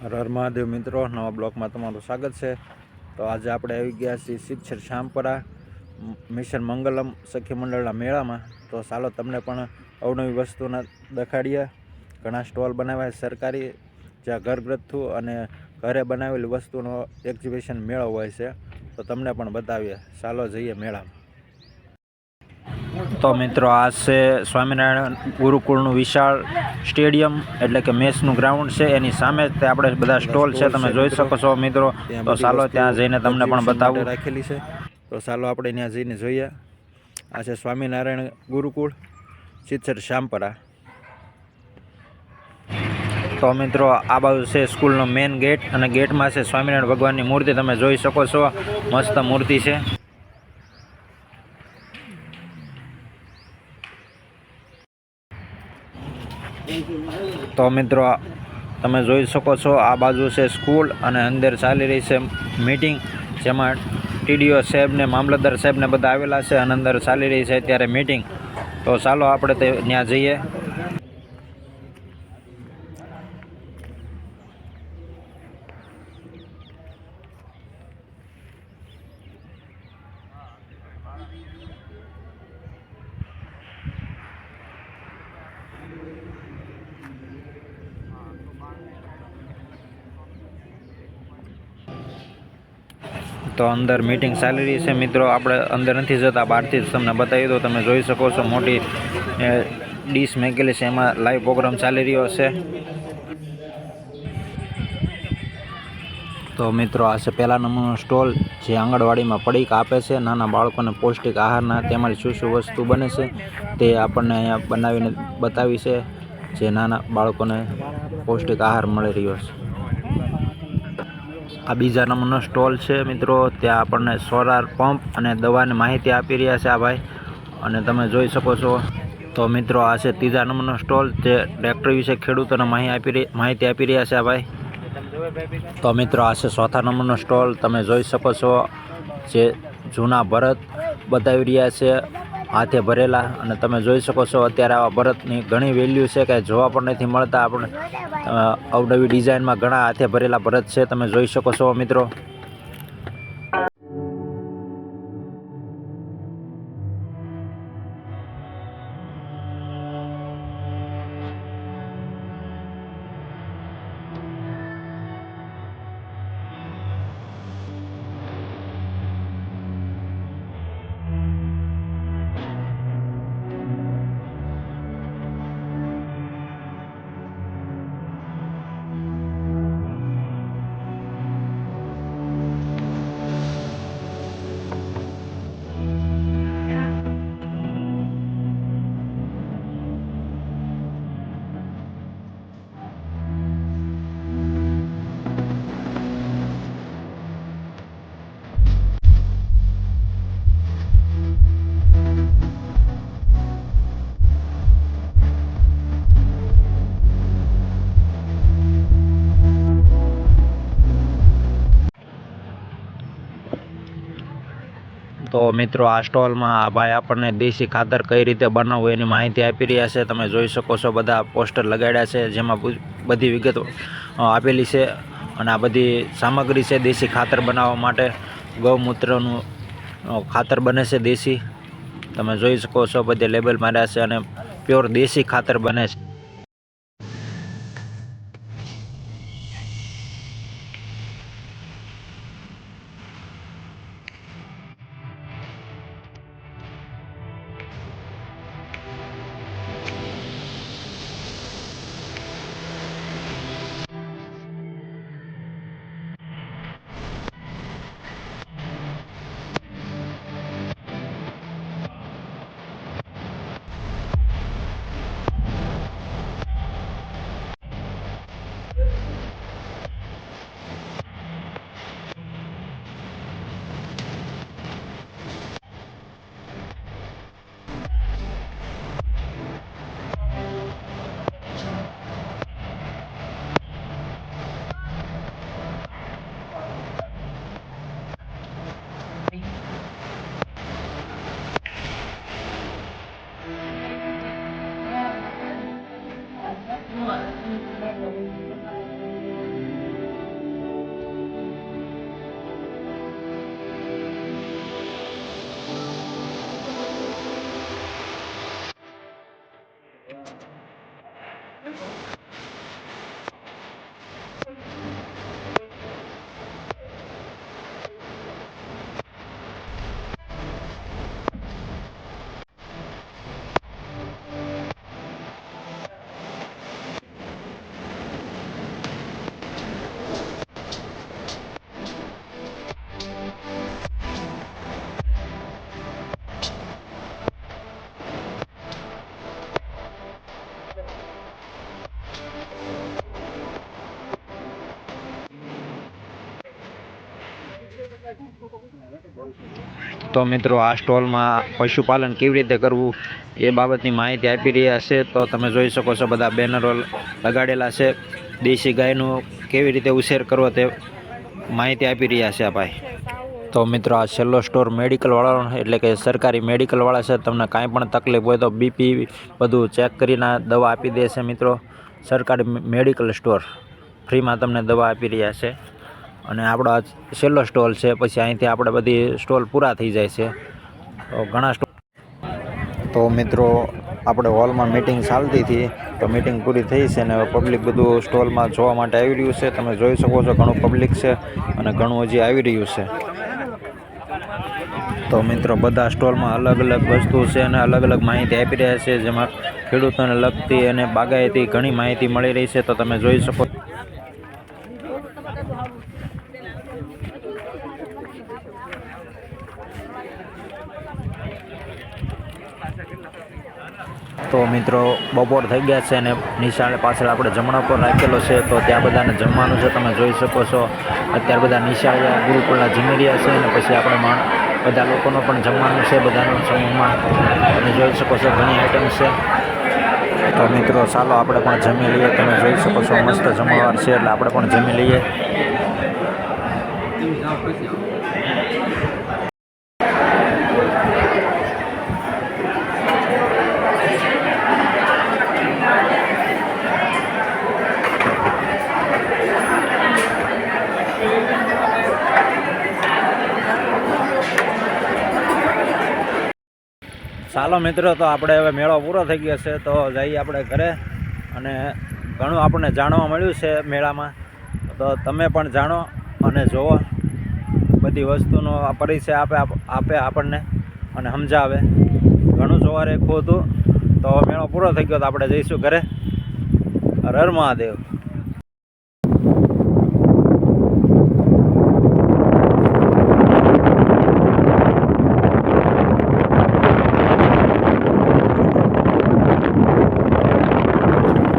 હર હર મહાદેવ મિત્રો, નવા બ્લોકમાં તમારું સ્વાગત છે। તો આજે આપણે આવી ગયા છીએ સિદ્ધસર શામપરા મિશન મંગલમ સખી મંડળના મેળામાં। તો ચાલો તમને પણ અવનવી વસ્તુના દેખાડીએ। ઘણા સ્ટોલ બનાવ્યા સરકારી, જ્યાં ઘરગથ્થુ અને ઘરે બનાવેલી વસ્તુનો એક્ઝિબિશન મેળો હોય છે। તો તમને પણ બતાવીએ, ચાલો જઈએ મેળામાં। તો મિત્રો, આ છે સ્વામિનારાયણ ગુરુકુળનું વિશાળ સ્ટેડિયમ, એટલે કે મેચનું ગ્રાઉન્ડ છે। એની સામે જ આપણે બધા સ્ટોલ છે, તમે જોઈ શકો છો મિત્રો। તો ચાલો ત્યાં જઈને તમને પણ બતાવું રાખેલી છે। તો ચાલો આપણે ત્યાં જઈને જોઈએ। આ છે સ્વામિનારાયણ ગુરુકુળ સિદ્ધસર શામપરા। તો મિત્રો, આ બાજુ છે સ્કૂલનો મેઇન ગેટ, અને ગેટમાં છે સ્વામિનારાયણ ભગવાનની મૂર્તિ, તમે જોઈ શકો છો, મસ્ત મૂર્તિ છે। તો મિત્રો, તમે જોઈ શકો છો, આ બાજુ છે સ્કૂલ અને અંદર ચાલી રહી છે મીટિંગ, જેમાં ટીડીઓ સાહેબ ને મામલતદાર સાહેબ ને બધા આવેલા છે, અને અંદર ચાલી રહી છે અત્યારે મીટિંગ। તો ચાલો આપણે ત્યાં જઈએ। તો અંદર મીટિંગ ચાલી રહી છે મિત્રો, આપણે અંદર નથી જતા, બહારથી જ તમને બતાવી દો। તમે જોઈ શકો છો મોટી ડીશ મેકેલી છે, એમાં લાઈવ પ્રોગ્રામ ચાલી રહ્યો છે। તો મિત્રો, આ છે પહેલા નંબરનો સ્ટોલ, જે આંગણવાડીમાં પડીકા આપે છે નાના બાળકોને પૌષ્ટિક આહારના। તેમાંથી શું શું વસ્તુ બને છે તે આપણને અહીંયા બનાવીને બતાવી છે, જે નાના બાળકોને પૌષ્ટિક આહાર મળી રહ્યો છે। આ બીજા નંબરનો સ્ટોલ છે મિત્રો, ત્યાં આપણને સોલાર પંપ અને દવાની માહિતી આપી રહ્યા છે આ ભાઈ, અને તમે જોઈ શકો છો। તો મિત્રો, આ છે ત્રીજા નંબરનો સ્ટોલ, જે ટ્રેક્ટર વિશે ખેડૂતોને માહિતી આપી રહ્યા છે આ ભાઈ। તો મિત્રો, આ છે ચોથા નંબરનો સ્ટોલ, તમે જોઈ શકો છો, જે જૂના ભરત બતાવી રહ્યા છે, હાથે ભરેલા। અને તમે જોઈ શકો છો, અત્યારે આવા ભરતની ઘણી વેલ્યુ છે, કે જોવા પણ નથી મળતા આપણે। અવનવી ડિઝાઇનમાં ઘણા હાથે ભરેલા ભરત છે, તમે જોઈ શકો છો મિત્રો। તો મિત્રો, આ સ્ટોલમાં આ ભાઈ આપણને દેશી ખાતર કઈ રીતે બનાવવું એની માહિતી આપી રહ્યા છે। તમે જોઈ શકો છો, બધા પોસ્ટર લગાડ્યા છે, જેમાં બધી વિગતો આપેલી છે, અને આ બધી સામગ્રી છે દેશી ખાતર બનાવવા માટે। ગૌમૂત્રનું ખાતર બને છે દેશી, તમે જોઈ શકો છો, બધે લેબલ માર્યા છે, અને પ્યોર દેશી ખાતર બને છે। તો મિત્રો આ સ્ટોલમાં પશુપાલન કેવી રીતે કરવું એ બાબતની માહિતી આપી રહ્યા છે. તો તમે જોઈ શકો છો બધા બેનરો લગાડેલા છે. દેશી ગાયનું કેવી રીતે ઉછેર કરવો તે માહિતી આપી રહ્યા છે આ ભાઈ. તો મિત્રો આ છેલ્લો સ્ટોર મેડિકલવાળાનો એટલે કે સરકારી મેડિકલવાળા છે. તમને કાંઈ પણ તકલીફ હોય તો બીપી બધું ચેક કરીને દવા આપી દે છે મિત્રો. સરકારી મેડિકલ સ્ટોર ફ્રીમાં તમને દવા આપી રહ્યા છે. અને આપણો આ છેલ્લો સ્ટોલ છે, પછી અહીંથી આપણે બધી સ્ટોલ પૂરા થઈ જાય છે. તો ઘણા સ્ટોલ તો મિત્રો આપણે હોલમાં મિટિંગ ચાલતી હતી, તો મિટિંગ પૂરી થઈ છે અને પબ્લિક બધું સ્ટોલમાં જોવા માટે આવી રહ્યું છે. તમે જોઈ શકો છો ઘણું પબ્લિક છે અને ઘણું હજી આવી રહ્યું છે. તો મિત્રો બધા સ્ટોલમાં અલગ અલગ વસ્તુ છે અને અલગ અલગ માહિતી આપી રહ્યા છે, જેમાં ખેડૂતોને લગતી અને બાગાયતી ઘણી માહિતી મળી રહી છે. તો તમે જોઈ શકો તો મિત્રો બપોર થઈ ગયા છે અને નિશાળે પાછળ આપણે જમણો પર રાખેલો છે. તો ત્યાં બધાને જમવાનું છે. તમે જોઈ શકો છો અત્યારે બધા નિશાળે ગુરુકુળના જમી રહ્યા છે અને પછી આપણે બધા લોકોનો પણ જમવાનું છે બધાનું સમૂહમાં. તમે જોઈ શકો છો ઘણી આઈટમ છે. તો મિત્રો ચાલો આપણે પણ જમી લઈએ. તમે જોઈ શકો છો મસ્ત જમણવાર છે એટલે આપણે પણ જમી લઈએ. ચાલો મિત્રો, તો આપણે હવે મેળો પૂરો થઈ ગયો છે, તો જઈએ આપણે ઘરે. અને ઘણું આપણને જાણવા મળ્યું છે મેળામાં, તો તમે પણ જાણો અને જુઓ. બધી વસ્તુનો પરિચય આપે આપણને અને સમજાવે. ઘણું જોવા રેખું હતું. તો મેળો પૂરો થઈ ગયો તો આપણે જઈશું ઘરે. હર હર મહાદેવ.